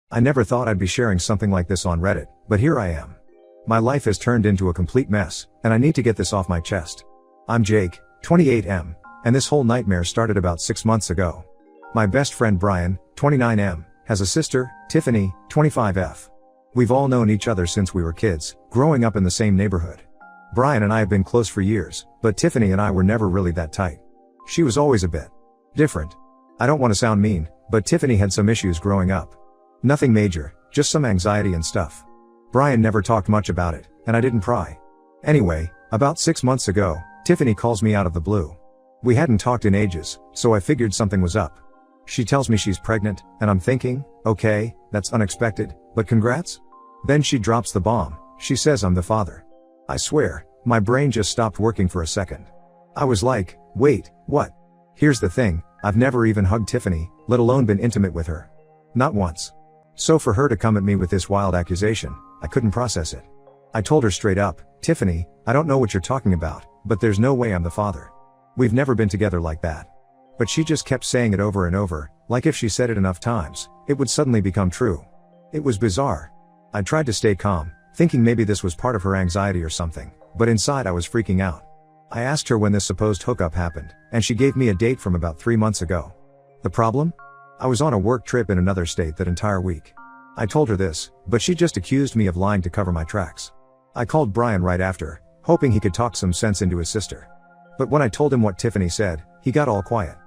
I never thought I'd be sharing something like this on Reddit, but here I am. My life has turned into a complete mess, and I need to get this off my chest. I'm Jake, 28M, and this whole nightmare started about 6 months ago. My best friend Brian, 29M, has a sister, Tiffany, 25F. We've all known each other since we were kids, growing up in the same neighborhood. Brian and I have been close for years, but Tiffany and I were never really that tight. She was always a bit different. I don't want to sound mean, but Tiffany had some issues growing up. Nothing major, just some anxiety and stuff. Brian never talked much about it, and I didn't pry. Anyway, about 6 months ago, Tiffany calls me out of the blue. We hadn't talked in ages, so I figured something was up. She tells me she's pregnant, and I'm thinking, okay, that's unexpected, but congrats? Then she drops the bomb. She says I'm the father. I swear, my brain just stopped working for a second. I was like, wait, what? Here's the thing, I've never even hugged Tiffany, let alone been intimate with her. Not once. So for her to come at me with this wild accusation, I couldn't process it. I told her straight up, Tiffany, I don't know what you're talking about, but there's no way I'm the father. We've never been together like that. But she just kept saying it over and over, like if she said it enough times, it would suddenly become true. It was bizarre. I tried to stay calm, thinking maybe this was part of her anxiety or something, but inside I was freaking out. I asked her when this supposed hookup happened, and she gave me a date from about 3 months ago. The problem? I was on a work trip in another state that entire week. I told her this, but she just accused me of lying to cover my tracks. I called Brian right after, hoping he could talk some sense into his sister. But when I told him what Tiffany said, he got all quiet.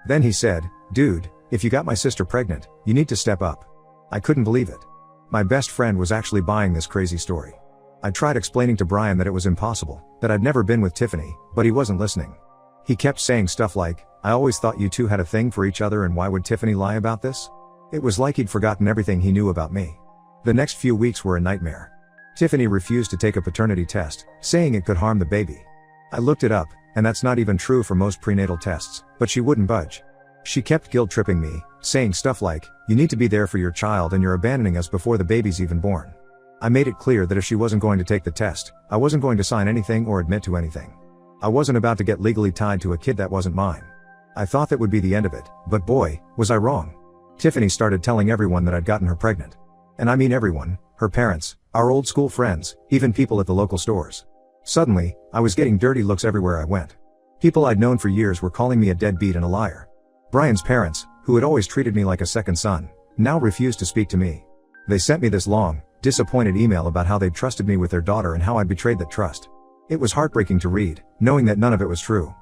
Then he said, dude, if you got my sister pregnant, you need to step up. I couldn't believe it. My best friend was actually buying this crazy story. I tried explaining to Brian that it was impossible, that I'd never been with Tiffany, but he wasn't listening. He kept saying stuff like, I always thought you two had a thing for each other and why would Tiffany lie about this? It was like he'd forgotten everything he knew about me. The next few weeks were a nightmare. Tiffany refused to take a paternity test, saying it could harm the baby. I looked it up, and that's not even true for most prenatal tests, but she wouldn't budge. She kept guilt-tripping me, saying stuff like, you need to be there for your child and you're abandoning us before the baby's even born. I made it clear that if she wasn't going to take the test, I wasn't going to sign anything or admit to anything. I wasn't about to get legally tied to a kid that wasn't mine. I thought that would be the end of it, but boy, was I wrong. Tiffany started telling everyone that I'd gotten her pregnant. And I mean everyone, her parents, our old school friends, even people at the local stores. Suddenly, I was getting dirty looks everywhere I went. People I'd known for years were calling me a deadbeat and a liar. Brian's parents, who had always treated me like a second son, now refused to speak to me. They sent me this long, disappointed email about how they'd trusted me with their daughter and how I'd betrayed that trust. It was heartbreaking to read, knowing that none of it was true.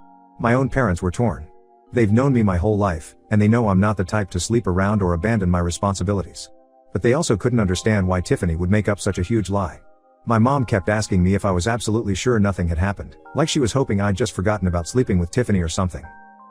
My own parents were torn. They've known me my whole life, and they know I'm not the type to sleep around or abandon my responsibilities. But they also couldn't understand why Tiffany would make up such a huge lie. My mom kept asking me if I was absolutely sure nothing had happened, like she was hoping I'd just forgotten about sleeping with Tiffany or something.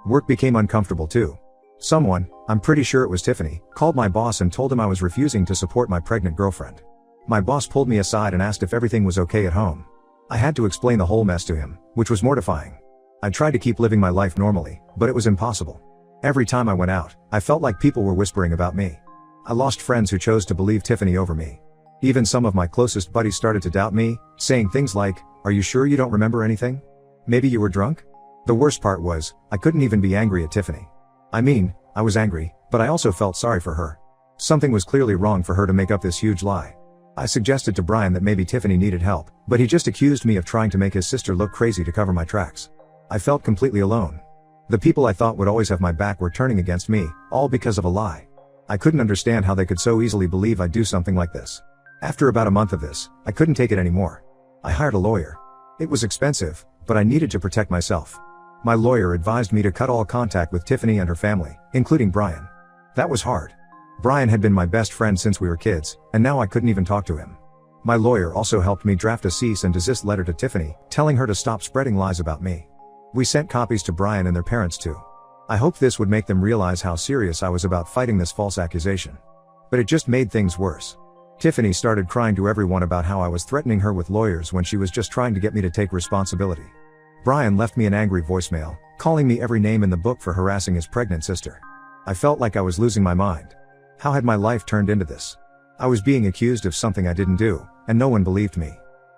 Work became uncomfortable too. Someone, I'm pretty sure it was Tiffany, called my boss and told him I was refusing to support my pregnant girlfriend. My boss pulled me aside and asked if everything was okay at home. I had to explain the whole mess to him, which was mortifying. I tried to keep living my life normally, but it was impossible. Every time I went out, I felt like people were whispering about me. I lost friends who chose to believe Tiffany over me. Even some of my closest buddies started to doubt me, saying things like, are you sure you don't remember anything? Maybe you were drunk? The worst part was, I couldn't even be angry at Tiffany. I mean, I was angry, but I also felt sorry for her. Something was clearly wrong for her to make up this huge lie. I suggested to Brian that maybe Tiffany needed help, but he just accused me of trying to make his sister look crazy to cover my tracks. I felt completely alone. The people I thought would always have my back were turning against me, all because of a lie. I couldn't understand how they could so easily believe I'd do something like this. After about a month of this, I couldn't take it anymore. I hired a lawyer. It was expensive, but I needed to protect myself. My lawyer advised me to cut all contact with Tiffany and her family, including Brian. That was hard. Brian had been my best friend since we were kids, and now I couldn't even talk to him. My lawyer also helped me draft a cease and desist letter to Tiffany, telling her to stop spreading lies about me. We sent copies to Brian and their parents too. I hoped this would make them realize how serious I was about fighting this false accusation. But it just made things worse. Tiffany started crying to everyone about how I was threatening her with lawyers when she was just trying to get me to take responsibility. Brian left me an angry voicemail, calling me every name in the book for harassing his pregnant sister. I felt like I was losing my mind. How had my life turned into this? I was being accused of something I didn't do, and no one believed me.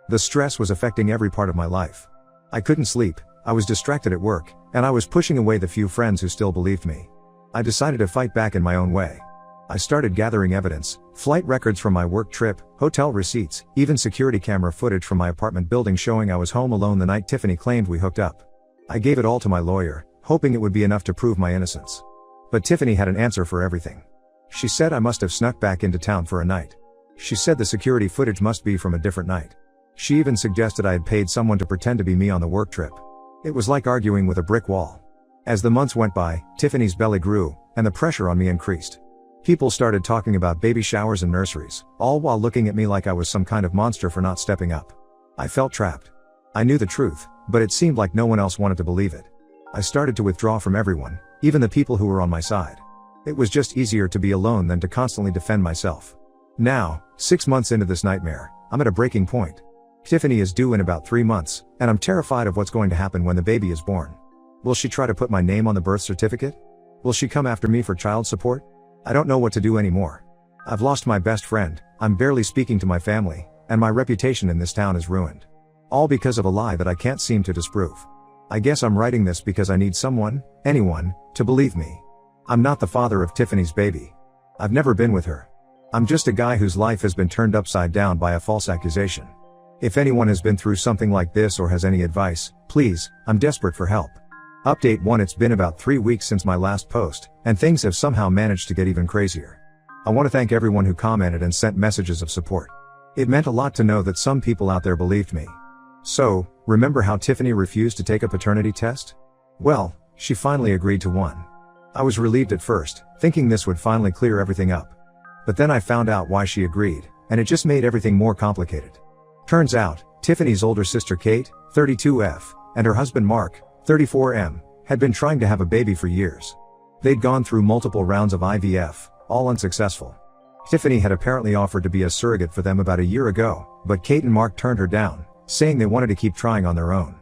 The stress was affecting every part of my life. I couldn't sleep, I was distracted at work, and I was pushing away the few friends who still believed me. I decided to fight back in my own way. I started gathering evidence, flight records from my work trip, hotel receipts, even security camera footage from my apartment building showing I was home alone the night Tiffany claimed we hooked up. I gave it all to my lawyer, hoping it would be enough to prove my innocence. But Tiffany had an answer for everything. She said I must have snuck back into town for a night. She said the security footage must be from a different night. She even suggested I had paid someone to pretend to be me on the work trip. It was like arguing with a brick wall. As the months went by, Tiffany's belly grew, and the pressure on me increased. People started talking about baby showers and nurseries, all while looking at me like I was some kind of monster for not stepping up. I felt trapped. I knew the truth, but it seemed like no one else wanted to believe it. I started to withdraw from everyone, even the people who were on my side. It was just easier to be alone than to constantly defend myself. Now, 6 months into this nightmare, I'm at a breaking point. Tiffany is due in about 3 months, and I'm terrified of what's going to happen when the baby is born. Will she try to put my name on the birth certificate? Will she come after me for child support? I don't know what to do anymore. I've lost my best friend, I'm barely speaking to my family, and my reputation in this town is ruined. All because of a lie that I can't seem to disprove. I guess I'm writing this because I need someone, anyone, to believe me. I'm not the father of Tiffany's baby. I've never been with her. I'm just a guy whose life has been turned upside down by a false accusation. If anyone has been through something like this or has any advice, please, I'm desperate for help. Update 1: It's been about 3 weeks since my last post, and things have somehow managed to get even crazier. I want to thank everyone who commented and sent messages of support. It meant a lot to know that some people out there believed me. So, remember how Tiffany refused to take a paternity test? Well, she finally agreed to one. I was relieved at first, thinking this would finally clear everything up. But then I found out why she agreed, and it just made everything more complicated. Turns out, Tiffany's older sister Kate, 32F, and her husband Mark, 34M, had been trying to have a baby for years. They'd gone through multiple rounds of IVF, all unsuccessful. Tiffany had apparently offered to be a surrogate for them about a year ago, but Kate and Mark turned her down, saying they wanted to keep trying on their own.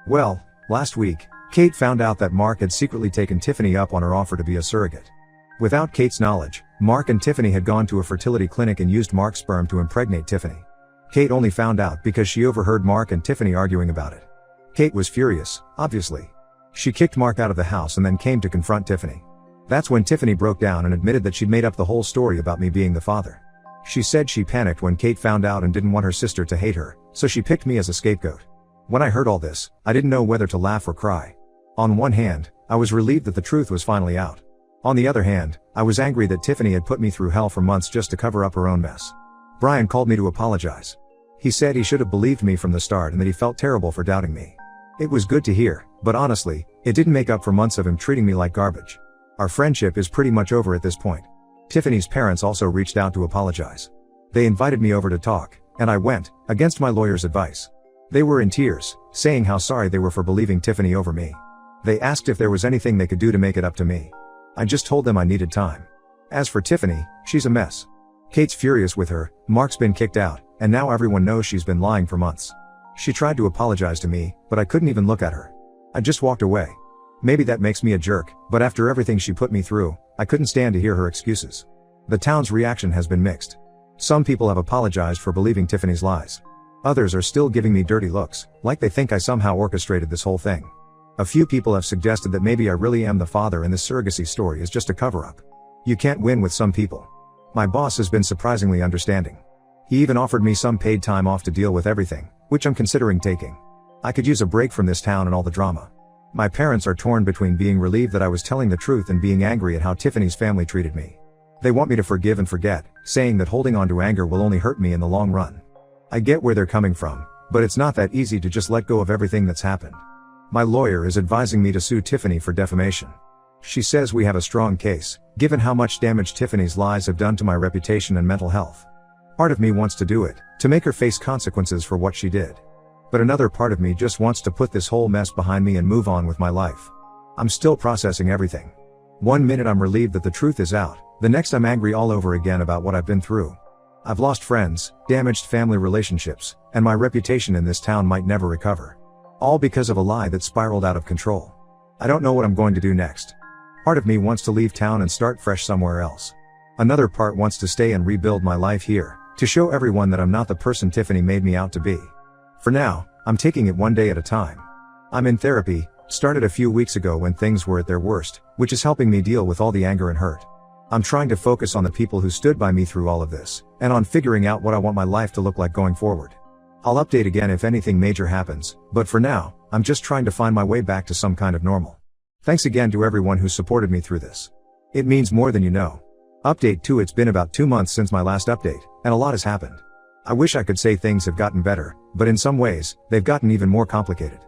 Well, last week, Kate found out that Mark had secretly taken Tiffany up on her offer to be a surrogate. Without Kate's knowledge, Mark and Tiffany had gone to a fertility clinic and used Mark's sperm to impregnate Tiffany. Kate only found out because she overheard Mark and Tiffany arguing about it. Kate was furious, obviously. She kicked Mark out of the house and then came to confront Tiffany. That's when Tiffany broke down and admitted that she'd made up the whole story about me being the father. She said she panicked when Kate found out and didn't want her sister to hate her, so she picked me as a scapegoat. When I heard all this, I didn't know whether to laugh or cry. On one hand, I was relieved that the truth was finally out. On the other hand, I was angry that Tiffany had put me through hell for months just to cover up her own mess. Brian called me to apologize. He said he should have believed me from the start and that he felt terrible for doubting me. It was good to hear, but honestly, it didn't make up for months of him treating me like garbage. Our friendship is pretty much over at this point. Tiffany's parents also reached out to apologize. They invited me over to talk, and I went, against my lawyer's advice. They were in tears, saying how sorry they were for believing Tiffany over me. They asked if there was anything they could do to make it up to me. I just told them I needed time. As for Tiffany, she's a mess. Kate's furious with her, Mark's been kicked out, and now everyone knows she's been lying for months. She tried to apologize to me, but I couldn't even look at her. I just walked away. Maybe that makes me a jerk, but after everything she put me through, I couldn't stand to hear her excuses. The town's reaction has been mixed. Some people have apologized for believing Tiffany's lies. Others are still giving me dirty looks, like they think I somehow orchestrated this whole thing. A few people have suggested that maybe I really am the father and this surrogacy story is just a cover-up. You can't win with some people. My boss has been surprisingly understanding. He even offered me some paid time off to deal with everything, which I'm considering taking. I could use a break from this town and all the drama. My parents are torn between being relieved that I was telling the truth and being angry at how Tiffany's family treated me. They want me to forgive and forget, saying that holding on to anger will only hurt me in the long run. I get where they're coming from, but it's not that easy to just let go of everything that's happened. My lawyer is advising me to sue Tiffany for defamation. She says we have a strong case, given how much damage Tiffany's lies have done to my reputation and mental health. Part of me wants to do it, to make her face consequences for what she did. But another part of me just wants to put this whole mess behind me and move on with my life. I'm still processing everything. One minute I'm relieved that the truth is out, the next I'm angry all over again about what I've been through. I've lost friends, damaged family relationships, and my reputation in this town might never recover. All because of a lie that spiraled out of control. I don't know what I'm going to do next. Part of me wants to leave town and start fresh somewhere else. Another part wants to stay and rebuild my life here, to show everyone that I'm not the person Tiffany made me out to be. For now, I'm taking it one day at a time. I'm in therapy, started a few weeks ago when things were at their worst, which is helping me deal with all the anger and hurt. I'm trying to focus on the people who stood by me through all of this, and on figuring out what I want my life to look like going forward. I'll update again if anything major happens, but for now, I'm just trying to find my way back to some kind of normal. Thanks again to everyone who supported me through this. It means more than you know. Update 2. It's been about 2 months since my last update, and a lot has happened. I wish I could say things have gotten better, but in some ways, they've gotten even more complicated.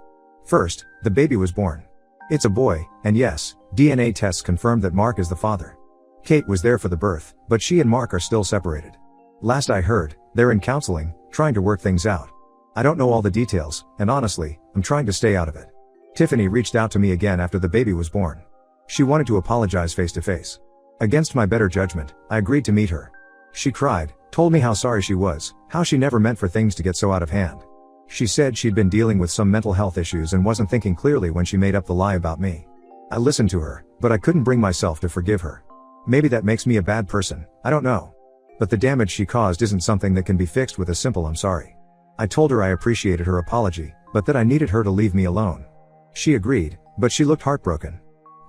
First, the baby was born. It's a boy, and yes, DNA tests confirmed that Mark is the father. Kate was there for the birth, but she and Mark are still separated. Last I heard, they're in counseling, trying to work things out. I don't know all the details, and honestly, I'm trying to stay out of it. Tiffany reached out to me again after the baby was born. She wanted to apologize face to face. Against my better judgment, I agreed to meet her. She cried, told me how sorry she was, how she never meant for things to get so out of hand. She said she'd been dealing with some mental health issues and wasn't thinking clearly when she made up the lie about me. I listened to her, but I couldn't bring myself to forgive her. Maybe that makes me a bad person, I don't know. But the damage she caused isn't something that can be fixed with a simple "I'm sorry." I told her I appreciated her apology, but that I needed her to leave me alone. She agreed, but she looked heartbroken.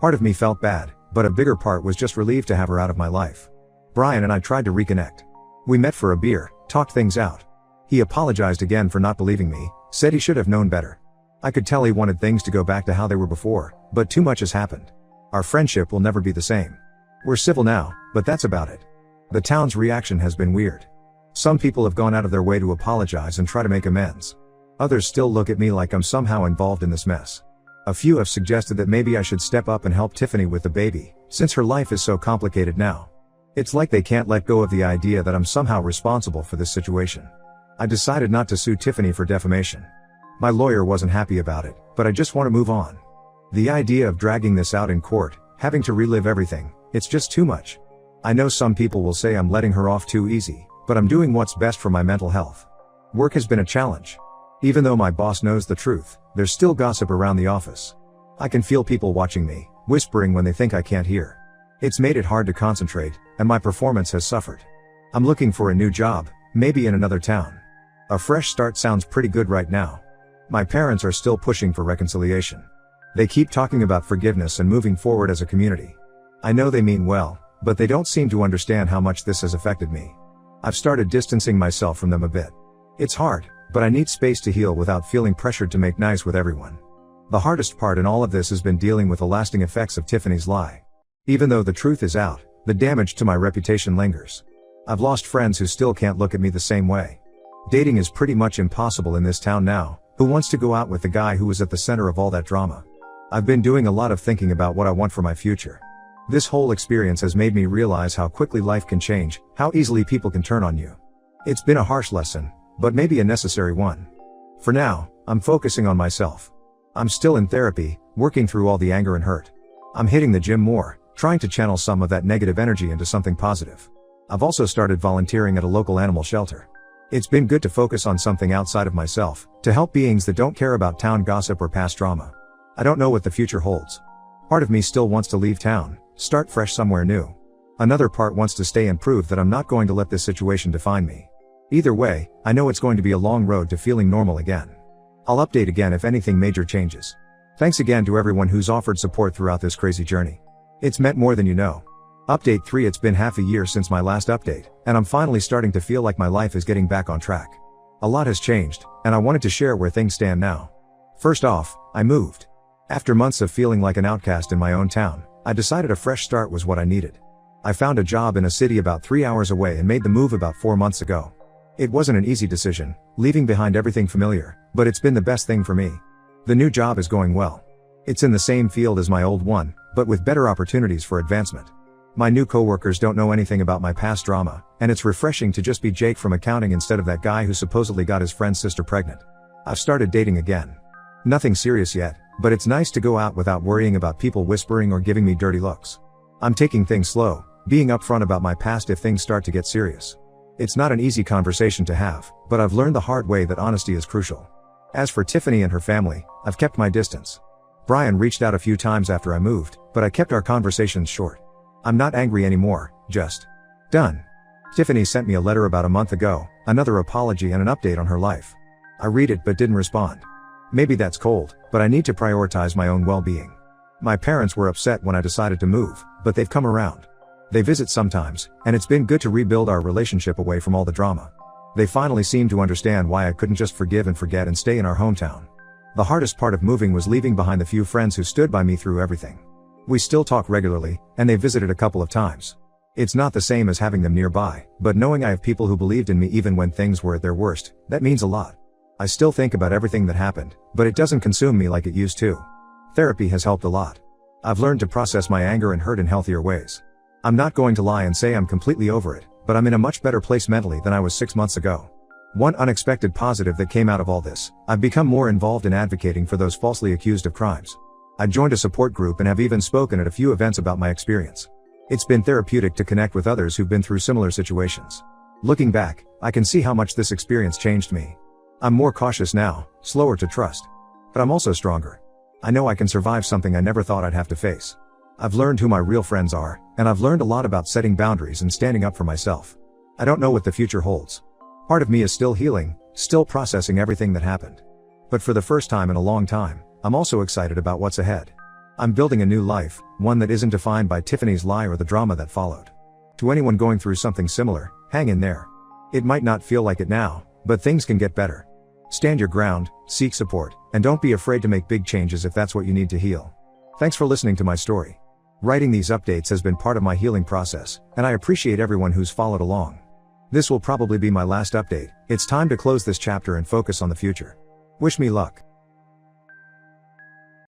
Part of me felt bad, but a bigger part was just relieved to have her out of my life. Brian and I tried to reconnect. We met for a beer, talked things out. He apologized again for not believing me, said he should have known better. I could tell he wanted things to go back to how they were before, but too much has happened. Our friendship will never be the same. We're civil now, but that's about it. The town's reaction has been weird. Some people have gone out of their way to apologize and try to make amends. Others still look at me like I'm somehow involved in this mess. A few have suggested that maybe I should step up and help Tiffany with the baby, since her life is so complicated now. It's like they can't let go of the idea that I'm somehow responsible for this situation. I decided not to sue Tiffany for defamation. My lawyer wasn't happy about it, but I just want to move on. The idea of dragging this out in court, having to relive everything, it's just too much. I know some people will say I'm letting her off too easy, but I'm doing what's best for my mental health. Work has been a challenge. Even though my boss knows the truth, there's still gossip around the office. I can feel people watching me, whispering when they think I can't hear. It's made it hard to concentrate, and my performance has suffered. I'm looking for a new job, maybe in another town. A fresh start sounds pretty good right now. My parents are still pushing for reconciliation. They keep talking about forgiveness and moving forward as a community. I know they mean well, but they don't seem to understand how much this has affected me. I've started distancing myself from them a bit. It's hard, but I need space to heal without feeling pressured to make nice with everyone. The hardest part in all of this has been dealing with the lasting effects of Tiffany's lie. Even though the truth is out, the damage to my reputation lingers. I've lost friends who still can't look at me the same way. Dating is pretty much impossible in this town now. Who wants to go out with the guy who was at the center of all that drama? I've been doing a lot of thinking about what I want for my future. This whole experience has made me realize how quickly life can change, how easily people can turn on you. It's been a harsh lesson, but maybe a necessary one. For now, I'm focusing on myself. I'm still in therapy, working through all the anger and hurt. I'm hitting the gym more, trying to channel some of that negative energy into something positive. I've also started volunteering at a local animal shelter. It's been good to focus on something outside of myself, to help beings that don't care about town gossip or past drama. I don't know what the future holds. Part of me still wants to leave town, start fresh somewhere new. Another part wants to stay and prove that I'm not going to let this situation define me. Either way, I know it's going to be a long road to feeling normal again. I'll update again if anything major changes. Thanks again to everyone who's offered support throughout this crazy journey. It's meant more than you know. Update 3. It's been half a year since my last update, and I'm finally starting to feel like my life is getting back on track. A lot has changed, and I wanted to share where things stand now. First off, I moved. After months of feeling like an outcast in my own town, I decided a fresh start was what I needed. I found a job in a city about 3 hours away and made the move about 4 months ago. It wasn't an easy decision, leaving behind everything familiar, but it's been the best thing for me. The new job is going well. It's in the same field as my old one, but with better opportunities for advancement. My new coworkers don't know anything about my past drama, and it's refreshing to just be Jake from accounting instead of that guy who supposedly got his friend's sister pregnant. I've started dating again. Nothing serious yet, but it's nice to go out without worrying about people whispering or giving me dirty looks. I'm taking things slow, being upfront about my past if things start to get serious. It's not an easy conversation to have, but I've learned the hard way that honesty is crucial. As for Tiffany and her family, I've kept my distance. Brian reached out a few times after I moved, but I kept our conversations short. I'm not angry anymore, just done. Tiffany sent me a letter about a month ago, another apology and an update on her life. I read it but didn't respond. Maybe that's cold, but I need to prioritize my own well-being. My parents were upset when I decided to move, but they've come around. They visit sometimes, and it's been good to rebuild our relationship away from all the drama. They finally seemed to understand why I couldn't just forgive and forget and stay in our hometown. The hardest part of moving was leaving behind the few friends who stood by me through everything. We still talk regularly, and they visited a couple of times. It's not the same as having them nearby, but knowing I have people who believed in me even when things were at their worst, that means a lot. I still think about everything that happened, but it doesn't consume me like it used to. Therapy has helped a lot. I've learned to process my anger and hurt in healthier ways. I'm not going to lie and say I'm completely over it, but I'm in a much better place mentally than I was 6 months ago. One unexpected positive that came out of all this, I've become more involved in advocating for those falsely accused of crimes. I joined a support group and have even spoken at a few events about my experience. It's been therapeutic to connect with others who've been through similar situations. Looking back, I can see how much this experience changed me. I'm more cautious now, slower to trust. But I'm also stronger. I know I can survive something I never thought I'd have to face. I've learned who my real friends are, and I've learned a lot about setting boundaries and standing up for myself. I don't know what the future holds. Part of me is still healing, still processing everything that happened. But for the first time in a long time, I'm also excited about what's ahead. I'm building a new life, one that isn't defined by Tiffany's lie or the drama that followed. To anyone going through something similar, hang in there. It might not feel like it now, but things can get better. Stand your ground, seek support, and don't be afraid to make big changes if that's what you need to heal. Thanks for listening to my story. Writing these updates has been part of my healing process, and I appreciate everyone who's followed along. This will probably be my last update. It's time to close this chapter and focus on the future. Wish me luck.